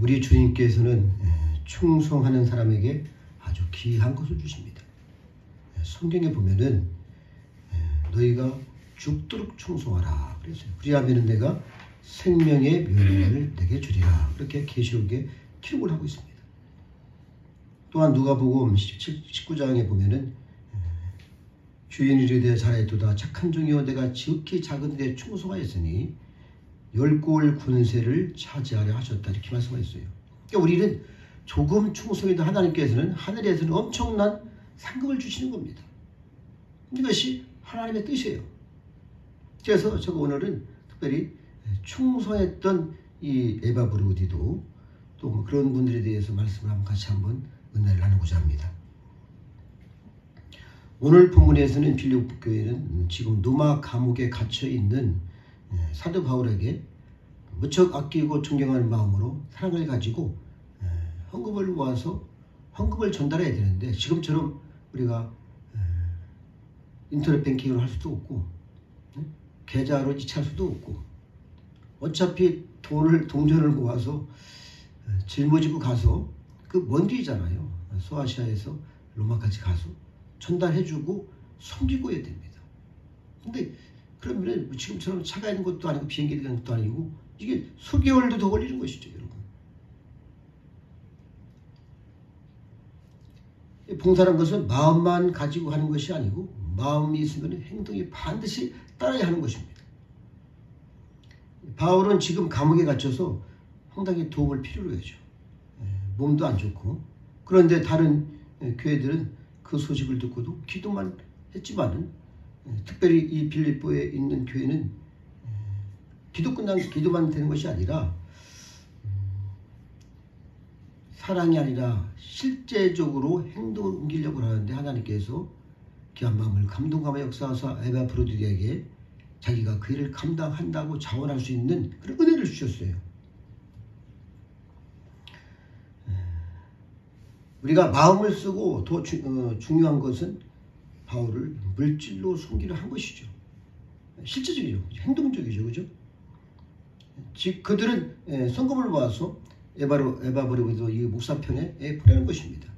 우리 주님께서는 충성하는 사람에게 아주 귀한 것을 주십니다. 성경에 보면은 너희가 죽도록 충성하라 그랬어요. 그리하면 내가 생명의 묘를 내게 주리라. 그렇게 계시록에 기록을 하고 있습니다. 또한 누가복음 19장에 보면은 주인이 이르되 잘하였도다 착한 종이여 내가 지극히 작은 데 충성하였으니 열골 군세를 차지하려 하셨다. 이렇게 말씀하셨어요. 그러니까 우리는 조금 충성해도 하나님께서는 하늘에서는 엄청난 상급을 주시는 겁니다. 이것이 하나님의 뜻이에요. 그래서 제가 오늘은 특별히 충성했던 이 에바 브루디도 또 그런 분들에 대해서 말씀을 같이 한번 은혜를 나누고자 합니다. 오늘 본문에서는 빌립보 교회는 지금 로마 감옥에 갇혀 있는 사도 바울에게 무척 아끼고 존경하는 마음으로 사랑을 가지고 헌금을 모아서 헌금을 전달해야 되는데 지금처럼 우리가 인터넷 뱅킹을 할 수도 없고 계좌로 이체할 수도 없고 어차피 동전을 모아서 짊어지고 가서 그 먼 길이잖아요. 소아시아에서 로마까지 가서 전달해주고 섬기고 해야 됩니다. 근데 그러면 지금처럼 차가 있는 것도 아니고 비행기 가는 것도 아니고 이게 수개월도 더 걸리는 것이죠, 여러분. 봉사라는 것은 마음만 가지고 하는 것이 아니고 마음이 있으면 행동이 반드시 따라야 하는 것입니다. 바울은 지금 감옥에 갇혀서 상당히 도움을 필요로 하죠. 몸도 안 좋고. 그런데 다른 교회들은 그 소식을 듣고도 기도만 했지만은 특별히 이 빌립보에 있는 교회는 기도만 되는 것이 아니라 사랑이 아니라 실제적으로 행동을 옮기려고 하는데 하나님께서 귀한 마음을 감동감에 역사하사 에바 브루디에게 자기가 그 일을 감당한다고 자원할 수 있는 그런 은혜를 주셨어요. 우리가 마음을 쓰고 더 중요한 것은 바울을 물질로 섬기려 한 것이죠. 실제적이죠. 행동적이죠. 그죠? 즉 그들은 성금을 모아서 에바 브루디도 이 목사편에 보내는 것입니다.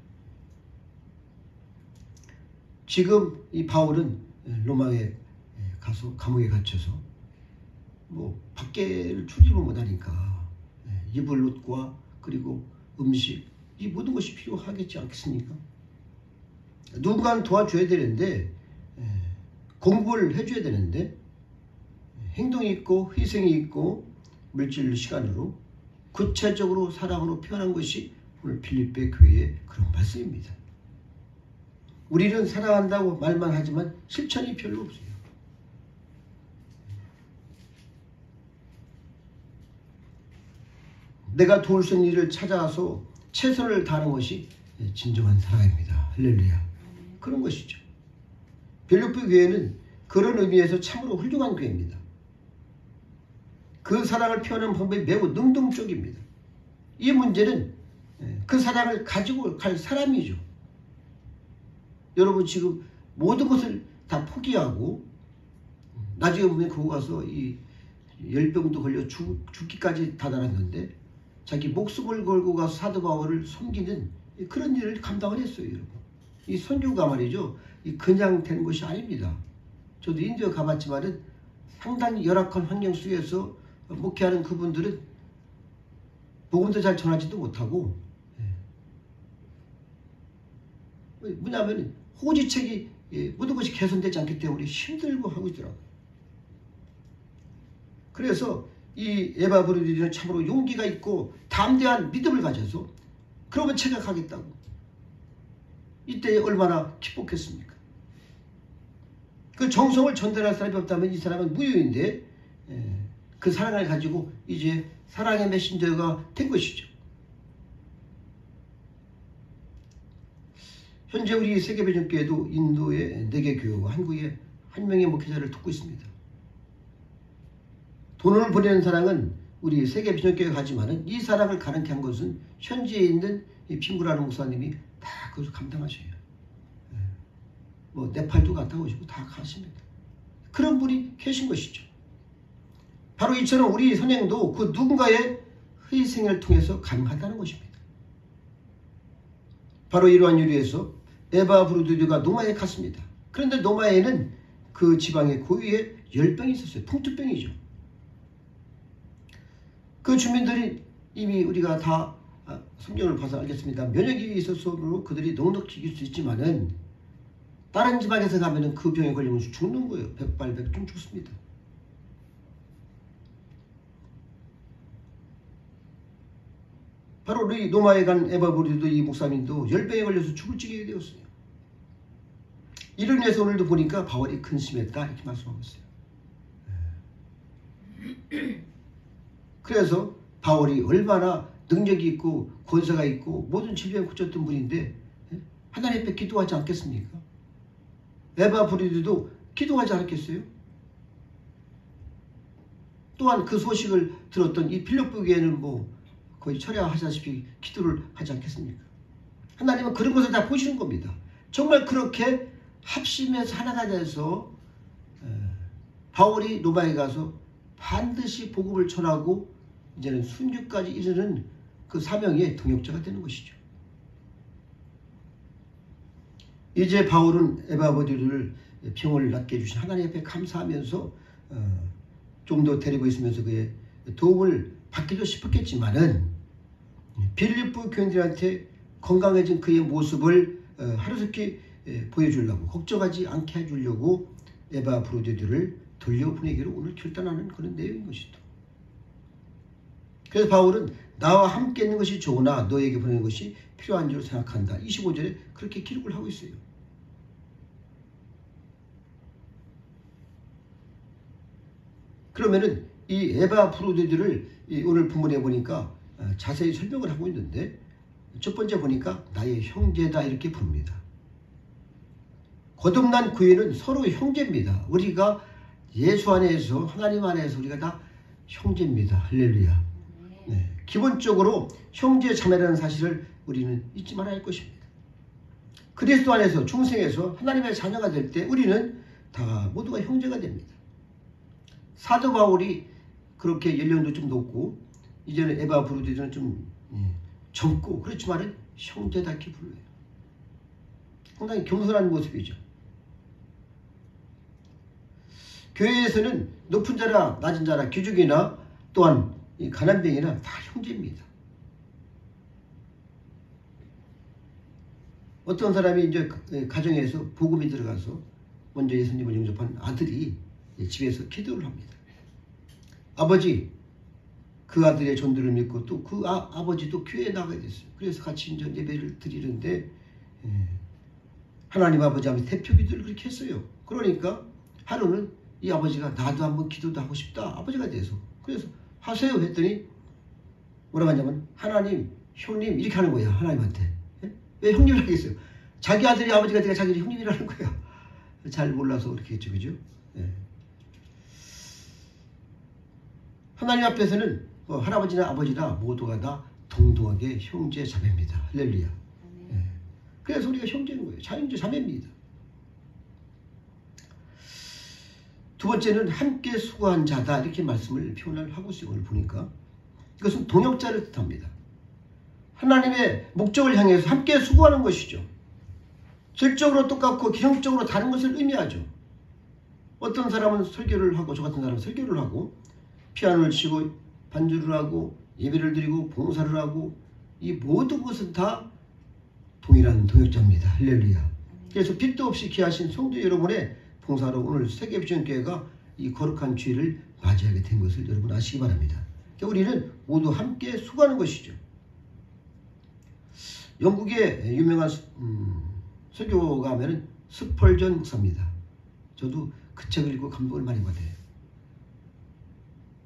지금 이 바울은 로마에 가서 감옥에 갇혀서 뭐 밖에를 출입을 못하니까 입을 옷과 그리고 음식 이 모든 것이 필요하겠지 않겠습니까? 누군가는 도와줘야 되는데 공부를 해줘야 되는데 행동이 있고 희생이 있고 물질로 시간으로 구체적으로 사랑으로 표현한 것이 오늘 빌립보 교회의 그런 말씀입니다. 우리는 사랑한다고 말만 하지만 실천이 별로 없어요. 내가 도울 수 있는 일을 찾아서 최선을 다하는 것이 진정한 사랑입니다. 할렐루야. 그런 것이죠. 빌립보 교회는 그런 의미에서 참으로 훌륭한 교회입니다. 그 사랑을 표현하는 방법이 매우 능동적입니다. 이 문제는 그 사랑을 가지고 갈 사람이죠. 여러분 지금 모든 것을 다 포기하고 나중에 보면 거기 가서 이 열병도 걸려 죽기까지 다다랐는데 자기 목숨을 걸고 가서 사도 바울을 섬기는 그런 일을 감당을 했어요. 여러분. 이 선교가 말이죠. 그냥 된 것이 아닙니다. 저도 인도에 가봤지만은 상당히 열악한 환경 속에서 목회하는 그분들은 복음도 잘 전하지도 못하고 뭐냐면 호지책이 모든 것이 개선되지 않기 때문에 힘들고 하고 있더라고요. 그래서 이 에바 브루디는 참으로 용기가 있고 담대한 믿음을 가져서 그러면 체격하겠다고 이때 얼마나 기뻤겠습니까? 그 정성을 전달할 사람이 없다면 이 사람은 무효인데 그 사랑을 가지고 이제 사랑의 메신저가 된 것이죠. 현재 우리 세계배전교회도 인도의 4개 교회와 한국의 1명의 목회자를 돕고 있습니다. 돈을 보내는 사랑은 우리 세계배전교회가 가지만은 이 사랑을 가능케 한 것은 현지에 있는 이 핑구라는 목사님이 다 그것을 감당하셔요. 뭐 네팔도 갔다 오시고 다 가십니다. 그런 분이 계신 것이죠. 바로 이처럼 우리 선행도 그 누군가의 희생을 통해서 가능하다는 것입니다. 바로 이러한 이유에서 에바 브루디드가 노마에 갔습니다. 그런데 노마에는 그 지방의 고유의 열병이 있었어요. 풍투병이죠. 그 주민들이 이미 우리가 다 성경을 봐서 알겠습니다. 면역이 있어서 그들이 넉넉히 이길 수 있지만은 다른 지방에서 가면은 그 병에 걸리면 죽는 거예요. 백발백중 죽습니다. 바로 우리 노마에 간 에바 브루디드 이 목사님도 열병에 걸려서 죽을 지경이 되었어요. 이로 인해서 오늘도 보니까 바울이 근심했다 이렇게 말씀하고 있어요. 그래서 바울이 얼마나 능력이 있고 권세가 있고 모든 질병에 고쳤던 분인데 하나님 앞에 기도하지 않겠습니까? 에바 브루디드도 기도하지 않았겠어요? 또한 그 소식을 들었던 이 빌립보 교회는 뭐 거의 철야하시다시피 기도를 하지 않겠습니까? 하나님은 그런 것을 다 보시는 겁니다. 정말 그렇게 합심해서 하나가 돼서 바울이 로마에 가서 반드시 복음을 전하고 이제는 순교까지 이르는 그 사명의 동역자가 되는 것이죠. 이제 바울은 에바 브루디드를 병을 낫게 해주신 하나님 앞에 감사하면서 좀 더 데리고 있으면서 그의 도움을 받기도 싶었겠지만은 빌립보 교인들한테 건강해진 그의 모습을 하루속히 보여주려고 걱정하지 않게 해주려고 에바 브루디드를 돌려보내기로 오늘 결단하는 그런 내용인 것이죠. 그래서 바울은 나와 함께 있는 것이 좋으나 너에게 보내는 것이 필요한 줄 생각한다. 25절에 그렇게 기록을 하고 있어요. 그러면은 이 에바 브루디드를 오늘 본문에 보니까 자세히 설명을 하고 있는데 첫 번째 보니까 나의 형제다 이렇게 부릅니다. 거듭난 구인은 서로 형제입니다. 우리가 예수 안에서 하나님 안에서 우리가 다 형제입니다. 할렐루야. 네. 기본적으로 형제 자매라는 사실을 우리는 잊지 말아야 할 것입니다. 그리스도 안에서 중생에서 하나님의 자녀가 될 때 우리는 다 모두가 형제가 됩니다. 사도 바울이 그렇게 연령도 좀 높고 이제는 에바 브루디드는 좀 젊고 그렇지만은 형제답게 불러요. 상당히 겸손한 모습이죠. 교회에서는 높은 자라 낮은 자라 귀족이나 또한 이 가난뱅이나 다 형제입니다. 어떤 사람이 이제 가정에서 복음이 들어가서 먼저 예수님을 영접한 아들이 집에서 기도를 합니다. 아버지, 그 아들의 전도를 믿고 또 그 아버지도 교회에 나가게 됐어요. 그래서 같이 이제 예배를 드리는데 하나님 아버지 하면서 대표 기도를 그렇게 했어요. 그러니까 하루는 이 아버지가 나도 한번 기도도 하고 싶다. 아버지가 돼서. 그래서 하세요 했더니 뭐라고 하냐면 하나님, 형님 이렇게 하는 거야. 하나님한테. 왜 형님을 하겠어요? 자기 아들이 아버지가 되니까 자기를 형님이라는 거야. 잘 몰라서 그렇게 했죠. 그죠? 예. 하나님 앞에서는 할아버지나 아버지나 모두가 다 동등하게 형제 자매입니다. 할렐루야. 예. 그래서 우리가 형제인 거예요. 형제 자매입니다. 두 번째는 함께 수고한 자다 이렇게 말씀을 표현을 하고 있어요. 오늘 보니까 이것은 동역자를 뜻합니다. 하나님의 목적을 향해서 함께 수고하는 것이죠. 질적으로 똑같고 기형적으로 다른 것을 의미하죠. 어떤 사람은 설교를 하고 저 같은 사람은 설교를 하고 피아노를 치고 반주를 하고 예배를 드리고 봉사를 하고 이 모든 것은 다 동일한 동역자입니다. 할렐루야. 그래서 빛도 없이 귀하신 성도 여러분의 봉사로 오늘 세계비전교회가 이 거룩한 주일을 맞이하게 된 것을 여러분 아시기 바랍니다. 그러니까 우리는 모두 함께 수고하는 것이죠. 영국의 유명한 설교가 하면은 스펄전 목사입니다. 저도 그 책을 읽고 감동을 많이 받아요.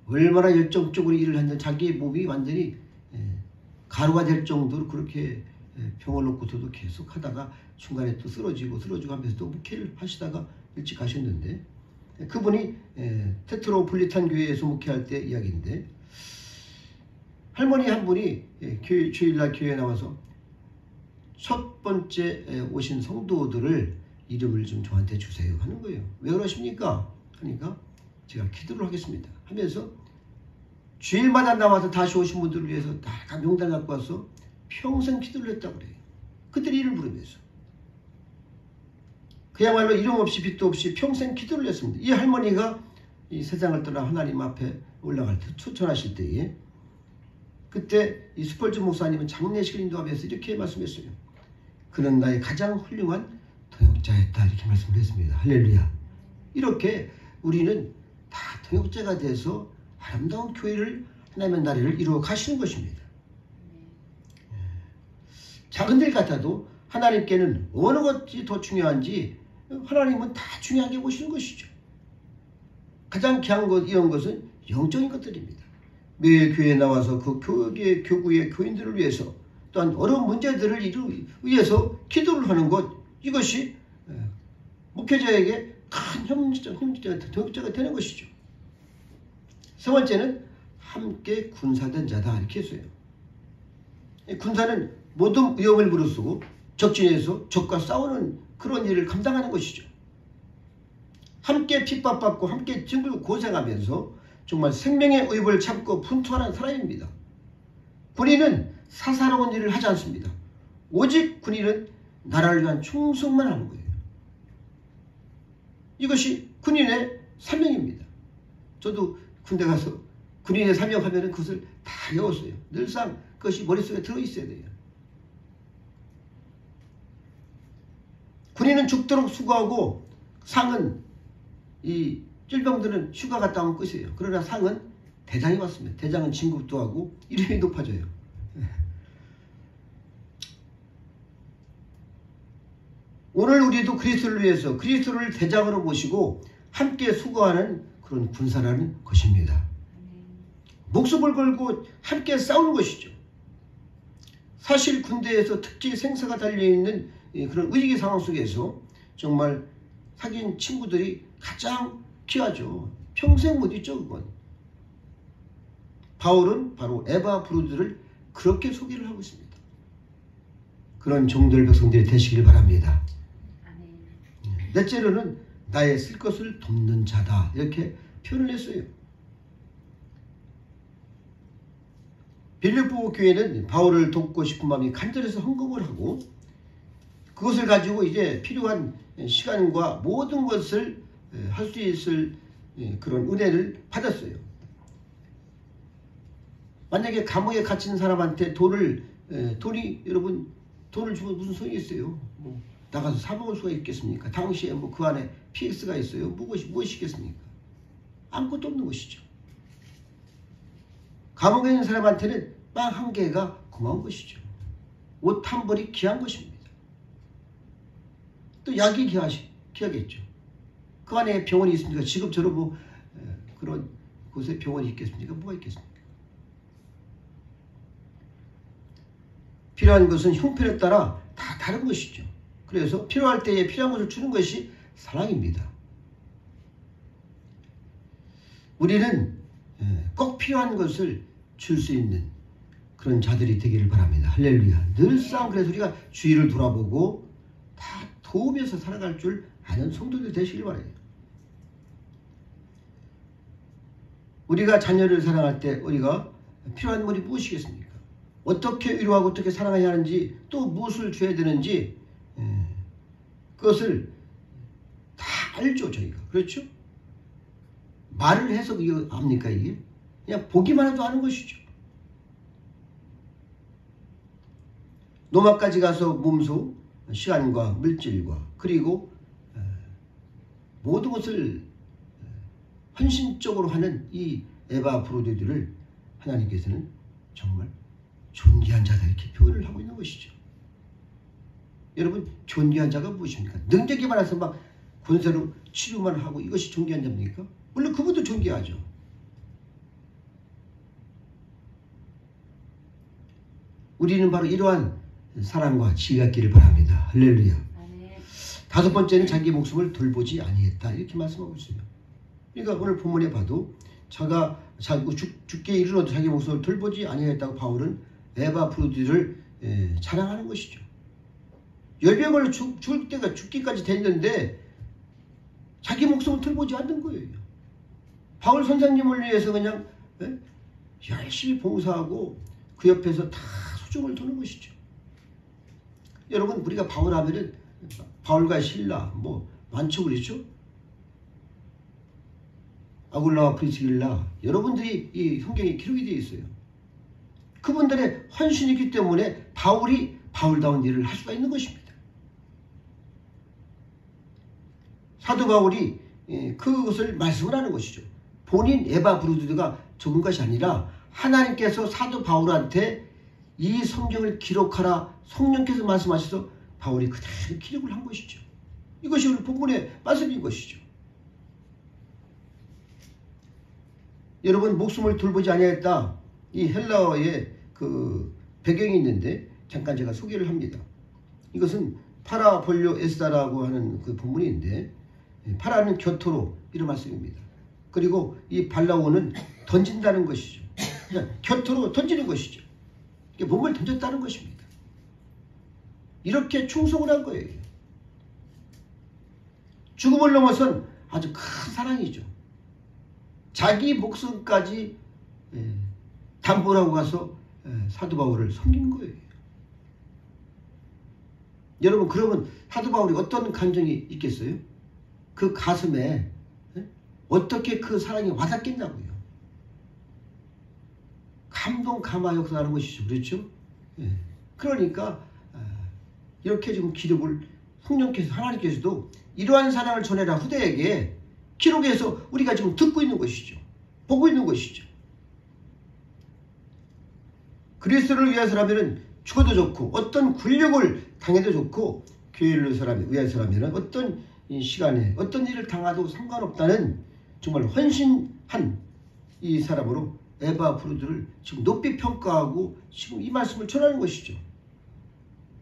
얼마나 열정적으로 일을 했는데 자기의 몸이 완전히 가루가 될 정도로 그렇게 병을 놓고서도 계속 하다가 중간에 또 쓰러지고 하면서 또 목회를 하시다가 일찍 가셨는데 그분이 테트로폴리탄 교회에서 목회할 때 이야기인데 할머니 한 분이 주일날 교회에 나와서 첫 번째 오신 성도들을 이름을 좀 저한테 주세요 하는 거예요. 왜 그러십니까? 하니까 제가 기도를 하겠습니다 하면서 주일마다 나와서 다시 오신 분들을 위해서 다 명단 갖고 와서 평생 기도를 했다고 그래요. 그들이 이름 부르면서. 그야말로 이름 없이 빛도 없이 평생 기도를 했습니다. 이 할머니가 이 세상을 떠나 하나님 앞에 올라갈 때 추천하실 때에 그때 이 스펄즈 목사님은 장례식을 인도하면서 이렇게 말씀했어요. 그는 나의 가장 훌륭한 동역자였다 이렇게 말씀을 했습니다. 할렐루야. 이렇게 우리는 다 동역자가 돼서 아름다운 교회를 하나님의 나라를 이루어 가시는 것입니다. 작은 일 같아도 하나님께는 어느 것이 더 중요한지 하나님은 다 중요하게 보시는 것이죠. 가장 귀한 것, 이런 것은 영적인 것들입니다. 매일 교회에 나와서 그 교구의 교인들을 위해서 또한 어려운 문제들을 위해서 기도를 하는 것, 이것이 목회자에게 큰 동역자가 되는 것이죠. 세 번째는 함께 군사된 자다 이렇게 했어요. 군사는 모든 위험을 무릅쓰고 적진에서 적과 싸우는 그런 일을 감당하는 것이죠. 함께 핍박받고 함께 징글고 고생하면서 정말 생명의 의복을 참고 분투하는 사람입니다. 군인은 사사로운 일을 하지 않습니다. 오직 군인은 나라를 위한 충성만 하는 거예요. 이것이 군인의 사명입니다. 저도 군대 가서 군인의 사명하면 그것을 다 외웠어요. 늘상 그것이 머릿속에 들어있어야 돼요. 군인은 죽도록 수고하고 상은 이 찔병들은 휴가 갔다 오면 끝이에요. 그러나 상은 대장이 왔습니다. 대장은 진급도 하고 이름이 높아져요. 오늘 우리도 그리스도를 위해서 그리스도를 대장으로 모시고 함께 수고하는 그런 군사라는 것입니다. 목숨을 걸고 함께 싸우는 것이죠. 사실 군대에서 특히 생사가 달려있는 그런 위기 상황 속에서 정말 사귄 친구들이 가장 귀하죠. 평생 못 잊죠. 그건. 바울은 바로 에바 브루드를 그렇게 소개를 하고 있습니다. 그런 종들 백성들이 되시길 바랍니다. 넷째로는 나의 쓸 것을 돕는 자다 이렇게 표현을 했어요. 빌립보 교회는 바울을 돕고 싶은 마음이 간절해서 헌금을 하고 그것을 가지고 이제 필요한 시간과 모든 것을 할 수 있을 그런 은혜를 받았어요. 만약에 감옥에 갇힌 사람한테 돈이 여러분 돈을 주면 무슨 소용이 있어요? 뭐 나가서 사 먹을 수가 있겠습니까? 당시에 뭐 그 안에 PX가 있어요. 무엇이 있겠습니까? 아무것도 없는 것이죠. 감옥에 있는 사람한테는 빵 한 개가 고마운 것이죠. 옷 한 벌이 귀한 것입니다. 또 약이 귀하겠죠. 그 안에 병원이 있습니까? 지금처럼 뭐 그런 곳에 병원이 있겠습니까? 뭐가 있겠습니까? 필요한 것은 형편에 따라 다 다른 것이죠. 그래서 필요할 때에 필요한 것을 주는 것이 사랑입니다. 우리는 꼭 필요한 것을 줄 수 있는 그런 자들이 되기를 바랍니다. 할렐루야. 늘상 그래서 우리가 주위를 돌아보고 다 도우면서 살아갈 줄 아는 성도들 되시길 바라요. 우리가 자녀를 사랑할 때 우리가 필요한 것이 무엇이겠습니까? 어떻게 위로하고 어떻게 사랑해야 하는지 또 무엇을 줘야 되는지 그것을 다 알죠. 저희가. 그렇죠? 말을 해서 이거 압니까 이게? 그냥 보기만 해도 아는 것이죠. 노마까지 가서 몸소 시간과 물질과 그리고 모든 것을 헌신적으로 하는 이 에바 브로드들을 하나님께서는 정말 존귀한 자다 이렇게 표현을 하고 있는 것이죠. 여러분 존귀한 자가 무엇입니까? 능력이 많아서 막 권세로 치료만 하고 이것이 존귀한 자입니까? 물론 그것도 존귀하죠. 우리는 바로 이러한 사랑과 지혜가 있기를 바랍니다. 할렐루야. 다섯 번째는 자기 목숨을 돌보지 아니했다 이렇게 말씀하고 있어요. 그러니까 오늘 본문에 봐도 자가 죽게 이르러도 자기 목숨을 돌보지 아니했다고 바울은 에바 브루드를 자랑하는 것이죠. 열병을 죽을 때가 죽기까지 됐는데 자기 목숨을 돌보지 않는 거예요. 바울 선생님을 위해서 그냥 열심히 봉사하고 그 옆에서 다 수종을 도는 것이죠. 여러분, 우리가 바울 하면은 바울과 실라 뭐 많죠, 그렇죠? 아굴라와 프리스길라, 여러분들이 이 성경에 기록이 되어 있어요. 그분들의 헌신이 있기 때문에 바울이 바울다운 일을 할 수가 있는 것입니다. 사도 바울이 그것을 말씀을 하는 것이죠. 본인 에바브루드가 적은 것이 아니라 하나님께서 사도 바울한테 이 성경을 기록하라 성령께서 말씀하셔서 바울이 그대로 기록을 한 것이죠. 이것이 오늘 본문의 말씀인 것이죠. 여러분, 목숨을 돌보지 아니하였다, 이 헬라어의 그 배경이 있는데 잠깐 제가 소개를 합니다. 이것은 파라볼료 에스다라고 하는 그 본문인데, 파라는 겨토로 이런 말씀입니다. 그리고 이 발라오는 던진다는 것이죠. 그냥 겨토로 던지는 것이죠. 몸을 던졌다는 것입니다. 이렇게 충성을 한 거예요. 죽음을 넘어선 아주 큰 사랑이죠. 자기 목숨까지 담보라고 가서 사도 바울을 섬긴 거예요. 여러분, 그러면 사도 바울이 어떤 감정이 있겠어요? 그 가슴에 어떻게 그 사랑이 와닿겠냐고요. 감동 감화 역사하는 것이죠. 그렇죠? 그러니까 이렇게 지금 기록을 성령께서, 하나님께서도 이러한 사랑을 전해라 후대에게 기록해서 우리가 지금 듣고 있는 것이죠. 보고 있는 것이죠. 그리스도를 위해서라면 죽어도 좋고, 어떤 굴욕을 당해도 좋고, 교회를 위해서라면 어떤 시간에 어떤 일을 당해도 상관없다는 정말 헌신한 이 사람으로 에바브루드를 지금 높이 평가하고 지금 이 말씀을 전하는 것이죠.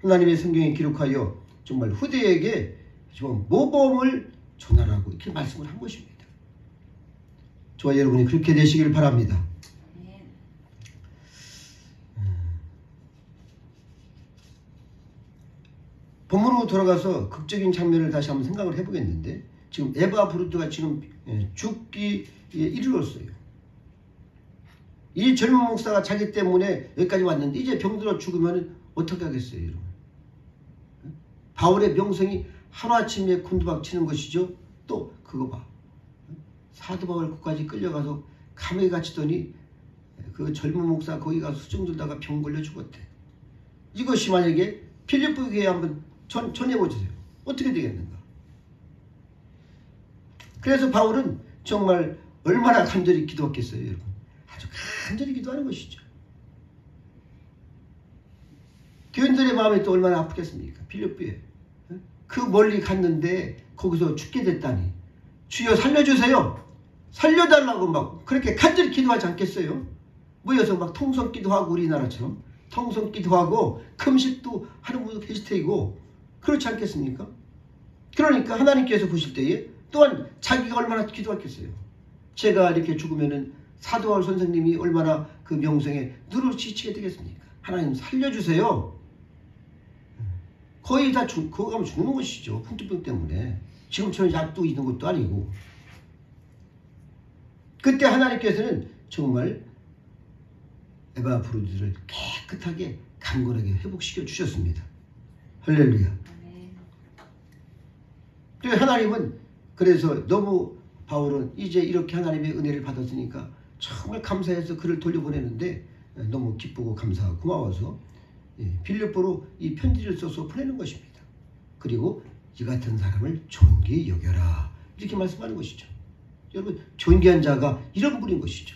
하나님의 성경에 기록하여 정말 후대에게 좀 모범을 전하라고 이렇게 말씀을 한 것입니다. 저와 여러분이 그렇게 되시길 바랍니다. 본문으로 돌아가서 극적인 장면을 다시 한번 생각을 해보겠는데, 지금 에바브루드가 지금 죽기에 이르렀어요. 이 젊은 목사가 자기 때문에 여기까지 왔는데 이제 병들어 죽으면 어떻게 하겠어요, 여러분? 바울의 명성이 하루아침에 곤두박치는 것이죠. 또 그거 봐, 사도 바울 끝까지 끌려가서 감옥에 갇히더니 그 젊은 목사 거기 가서 수정 들다가 병 걸려 죽었대. 이것이 만약에 필리포 교회에 한번 전해보세요. 어떻게 되겠는가? 그래서 바울은 정말 얼마나 간절히 기도했겠어요, 여러분. 아주 간절히 기도하는 것이죠. 교인들의 마음이 또 얼마나 아프겠습니까? 필리포에 그 멀리 갔는데 거기서 죽게 됐다니, 주여 살려주세요, 살려달라고 막 그렇게 간절히 기도하지 않겠어요? 모여서 막 통성 기도하고, 우리나라처럼 통성 기도하고 금식도 하는 분도 계실 테이고, 그렇지 않겠습니까? 그러니까 하나님께서 보실 때에 또한 자기가 얼마나 기도했겠어요. 제가 이렇게 죽으면은 사도 바울 선생님이 얼마나 그 명성에 누르치게 되겠습니까? 하나님 살려주세요. 거의 다 그거 가면 죽는 것이죠. 풍토병 때문에. 지금처럼 약도 있는 것도 아니고. 그때 하나님께서는 정말 에바브루드를 깨끗하게 강건하게 회복시켜 주셨습니다. 할렐루야. 그리고 하나님은 그래서 너무 바울은 이제 이렇게 하나님의 은혜를 받았으니까 정말 감사해서 그를 돌려보내는데 너무 기쁘고 감사하고 고마워서 빌립보로 이 편지를 써서 보내는 것입니다. 그리고 이 같은 사람을 존귀히 여겨라, 이렇게 말씀하는 것이죠. 여러분, 존귀한 자가 이런 분인 것이죠.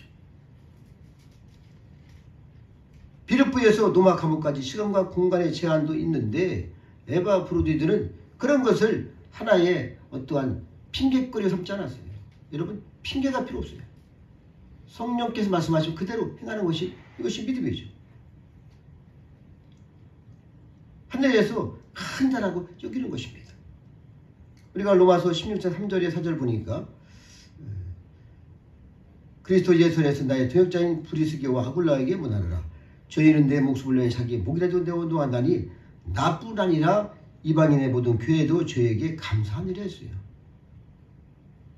빌립보에서 노마 감옥까지 시간과 공간의 제한도 있는데 에바브루드는 그런 것을 하나의 어떠한 핑계거리 삼지 않았어요. 여러분, 핑계가 필요 없어요. 성령께서 말씀하시면 그대로 행하는 것이, 이것이 믿음이죠. 하늘에서 큰 자라고 여기는 것입니다. 우리가 로마서 16장 3절의 4절 보니까 그리스도 예수 안에서 나의 동역자인 브리스게와 아굴라에게 문하노라. 저희는 내 목숨을 위해 자기 목이라도 내어놓았나니 나뿐 아니라 이방인의 모든 교회도 저에게 감사하니라 했어요.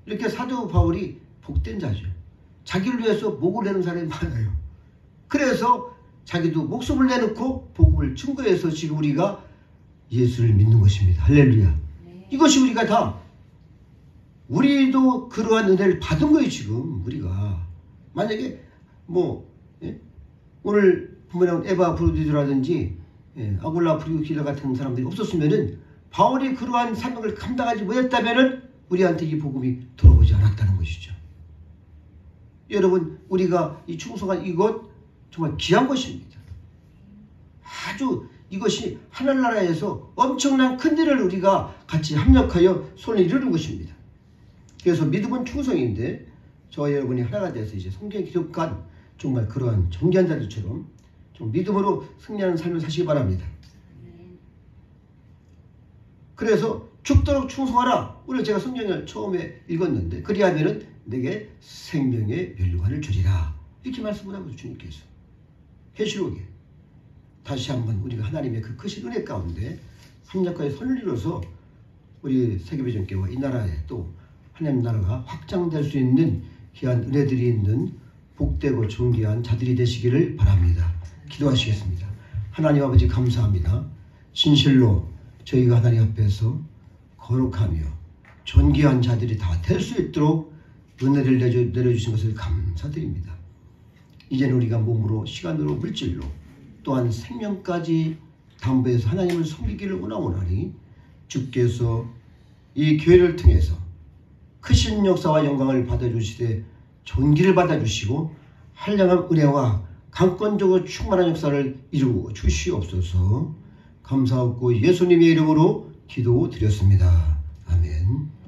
이렇게 사도 바울이 복된 자죠. 자기를 위해서 목을 내는 사람이 많아요. 그래서 자기도 목숨을 내놓고 복음을 증거해서 지금 우리가 예수를 믿는 것입니다. 할렐루야. 이것이 우리가 다 우리도 그러한 은혜를 받은 거예요. 지금 우리가 만약에 오늘 보면 에바 브로디드라든지 아굴라 프리우킬라 같은 사람들이 없었으면은 바울이 그러한 사명을 감당하지 못했다면은 우리한테 이 복음이 들어오지 않았다는 것이죠. 여러분, 우리가 이 충성한 이것 정말 귀한 것입니다. 아주 이것이 하늘나라에서 엄청난 큰 일을 우리가 같이 합력하여 손을 이루는 것입니다. 그래서 믿음은 충성인데 저와 여러분이 하나가 돼서 이제 성경 기독관 정말 그러한 정기한 자들처럼 좀 믿음으로 승리하는 삶을 사시기 바랍니다. 그래서 죽도록 충성하라. 오늘 제가 성경을 처음에 읽었는데 그리하면은 내게 생명의 면류관을 주리라. 이렇게 말씀을 하고 주님께서 계시록에 다시 한번 우리가 하나님의 그 크신 은혜 가운데 합력하여 선을 이뤄서 우리 세계배전교와 이 나라에 또 하나님 나라가 확장될 수 있는 귀한 은혜들이 있는 복되고 존귀한 자들이 되시기를 바랍니다. 기도하시겠습니다. 하나님 아버지 감사합니다. 진실로 저희가 하나님 앞에서 거룩하며 존귀한 자들이 다 될 수 있도록 은혜를 내려주신 것을 감사드립니다. 이제는 우리가 몸으로 시간으로 물질로 또한 생명까지 담보해서 하나님을 섬기기를 원하오나니 주께서 이 교회를 통해서 크신 역사와 영광을 받아주시되 존귀를 받아주시고 한량한 은혜와 강권적으로 충만한 역사를 이루어 주시옵소서. 감사하고 예수님의 이름으로 기도드렸습니다. 아멘.